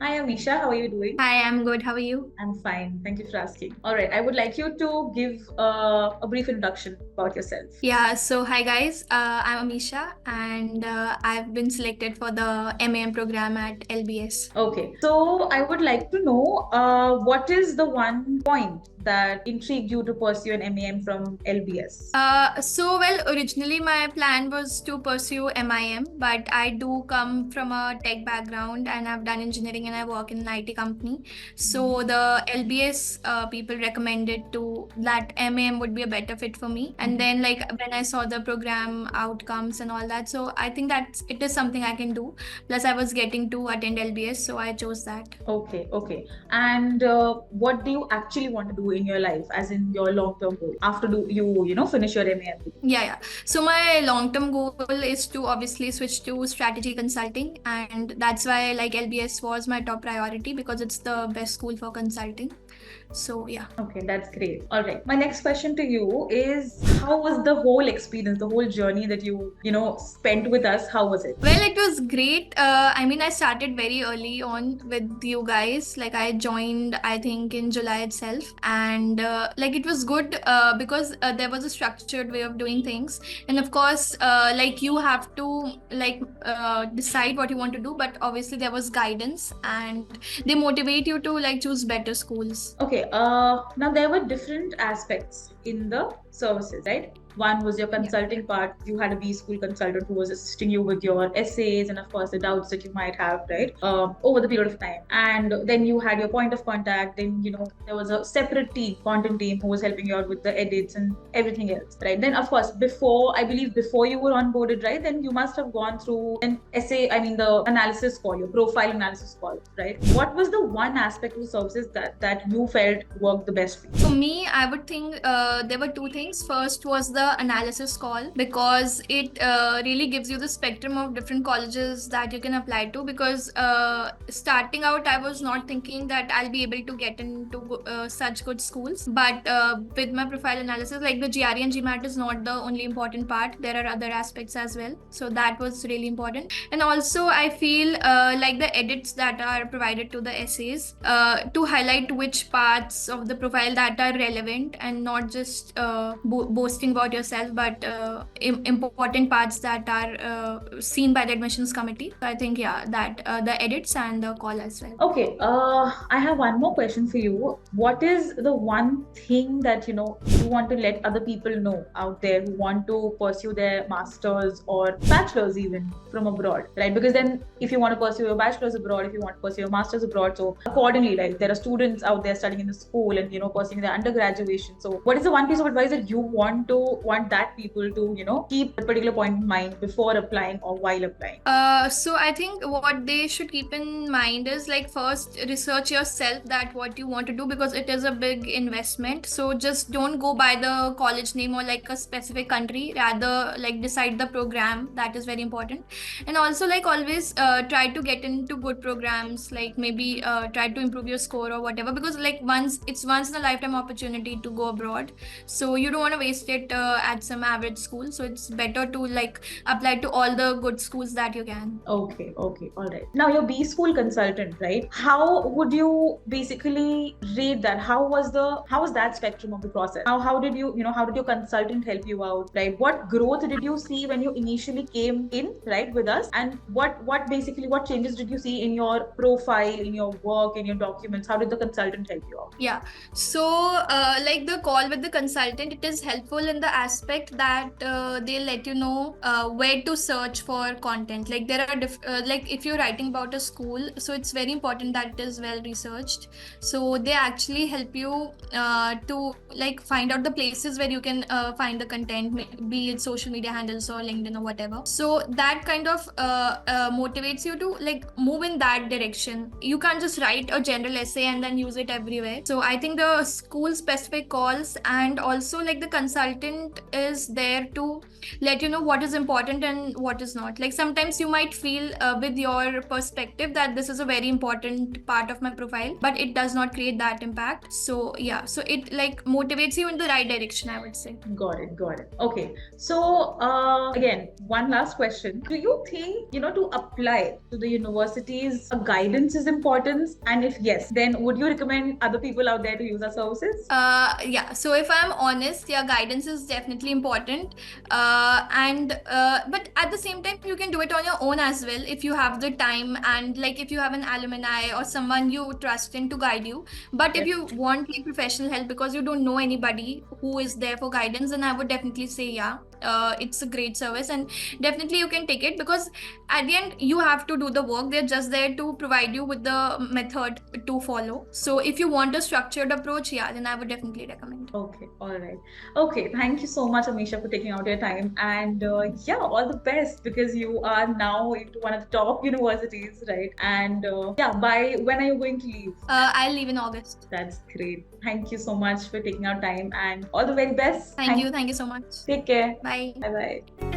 Hi Ameesha, how are you doing? Hi, I'm good. How are you? I'm fine. Thank you for asking. All right, I would like you to give a brief introduction about yourself. Yeah, so hi guys. I'm Ameesha and I've been selected for the MAM program at LBS. Okay, so I would like to know what is the one point that intrigued you to pursue an MAM from LBS? Originally my plan was to pursue MIM, but I do come from a tech background and I've done engineering and I work in an IT company. So the LBS people recommended to that MAM would be a better fit for me. And then like when I saw the program outcomes and all that, so I think that it is something I can do. Plus I was getting to attend LBS, so I chose that. Okay, okay. And what do you actually want to do in your life, as in your long-term goal, after you finish your MA? Yeah. So my long-term goal is to obviously switch to strategy consulting, and that's why like LBS was my top priority because it's the best school for consulting. So yeah. Okay, that's great. All right. My next question to you is how was the whole experience, the whole journey that you spent with us? How was it? Well, it was great. I mean, I started very early on with you guys. Like, I joined, I think, in July itself, and like it was good because there was a structured way of doing things, and of course, like you have to decide what you want to do, but obviously there was guidance, and they motivate you to like choose better schools. Okay, now there were different aspects in the services, right? One was your Yeah. consulting part. You had a B school consultant who was assisting you with your essays and, of course, the doubts that you might have, right? Over the period of time. And then you had your point of contact. Then, there was a separate team, content team, who was helping you out with the edits and everything else, right? Then, of course, I believe before you were onboarded, right? Then you must have gone through an essay, I mean, the analysis call, your profile analysis call, right? What was the one aspect of the services that you felt worked the best for you? For me, I would think there were two things. First was the analysis call because it really gives you the spectrum of different colleges that you can apply to. Because starting out, I was not thinking that I'll be able to get into such good schools. But with my profile analysis, like the GRE and GMAT is not the only important part. There are other aspects as well. So that was really important. And also, I feel like the edits that are provided to the essays to highlight which parts of the profile that are relevant and not just boasting about yourself, but important parts that are seen by the admissions committee. So I think, yeah, that the edits and the call as well. Okay, I have one more question for you. What is the one thing that you want to let other people know out there who want to pursue their masters or bachelors even from abroad, right? Because then, if you want to pursue your bachelors abroad, if you want to pursue your masters abroad, so accordingly, like there are students out there studying in the school and pursuing their undergraduation. So, what is the one piece of advice that you want that people to keep a particular point in mind before applying or while applying? So I think what they should keep in mind is like first research yourself that what you want to do because it is a big investment. So just don't go by the college name or like a specific country. Rather like decide the program. That is very important. And also like always try to get into good programs. Like maybe try to improve your score or whatever because like once in a lifetime opportunity to go abroad. So you don't want to waste it at some average school. So it's better to like apply to all the good schools that you can. Okay, okay, all right. Now, your B school consultant, right? How would you basically rate that? How was that spectrum of the process? How did how did your consultant help you out, right? What growth did you see when you initially came in, right, with us? And what changes did you see in your profile, in your work, in your documents? How did the consultant help you out? Yeah. So, like the call with the consultant, it is helpful in the aspect that they'll let you know where to search for content. Like there are like if you're writing about a school, so it's very important that it is well researched. So they actually help you to like find out the places where you can find the content, be it social media handles or LinkedIn or whatever. So that kind of motivates you to like move in that direction. You can't just write a general essay and then use it everywhere. So I think the school specific calls and also like the consultant management is there to let you know what is important and what is not. Like sometimes you might feel with your perspective that this is a very important part of my profile, but it does not create that impact. So yeah, so it like motivates you in the right direction, I would say. Got it, got it. Okay. So, again, one last question. Do you think, to apply to the universities, guidance is important? And if yes, then would you recommend other people out there to use our services? Yeah, so if I'm honest, yeah, guidance is definitely important. And but at the same time, you can do it on your own as well if you have the time, and like if you have an alumni or someone you trust in to guide you. But if Yes. you want like professional help because you don't know anybody who is there for guidance, then I would definitely say yeah, it's a great service, and definitely you can take it, because at the end you have to do the work. They're just there to provide you with the method to follow. So if you want a structured approach, yeah, then I would definitely recommend. Okay, all right. Okay, thank you so much, Ameesha, for taking out your time. And yeah, all the best, because you are now into one of the top universities, right? And yeah, by when are you going to leave? I'll leave in August. That's great. Thank you so much for taking out time, and all the very best. Thank you so much. Take care. Bye. Bye bye.